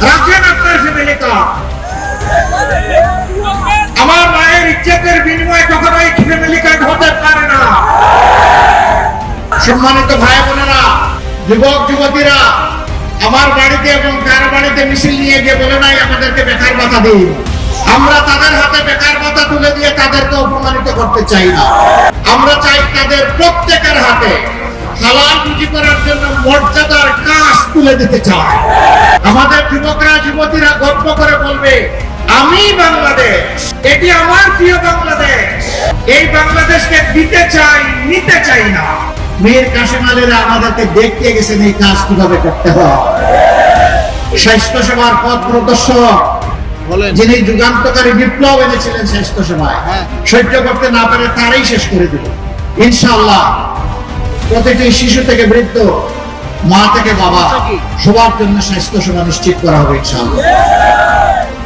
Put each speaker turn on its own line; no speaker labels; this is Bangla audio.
রাখেন আপনার ফ্যামিলি কার্ড। আমার মায়ের ইজ্জতের বিনিময়ে কখনো এই ফ্যামিলি কার্ড হতে পারে না। সম্মানিত ভাই বোনেরা, যুবক যুবতীরা, আমার বাড়িতে এবং কার বাড়িতে মিছিল নিয়ে গিয়ে বলে নাই আমাদেরকে বেকার ভাতা দিন। আমরা তাদের হাতে বেকার ভাতা তুলে দিয়ে তাদেরকে অপমানিত করতে চাই না। আমরা চাই তাদের প্রত্যেকের হাতে হালাল রুজি করার জন্য মর্যাদার কাজ তুলে দিতে চাই। আমাদের যুবকরা যুবতীরা গর্ব করে বলবে, আমি বাংলাদেশ, এটি আমার প্রিয় বাংলাদেশ। এই বাংলাদেশকে দিতে চাই, নিতে চাই না। মীর কাসেম আলীরা আমাদেরকে দেখতে গেছেন এই কাজ কিভাবে করতে হয়। স্বাস্থ্য সেবার পথ প্রদর্শক, যিনি যুগান্তকারী বিপ্লব এনেছিলেন স্বাস্থ্য সেবায়, সহ্য করতে না পারে তারাই শেষ করে দিল। ইনশাআল্লাহ প্রতিটি শিশু থেকে বৃদ্ধ, মা থেকে বাবা, সবার জন্য স্বাস্থ্য সেবা নিশ্চিত করা হবে ইনশাআল্লাহ।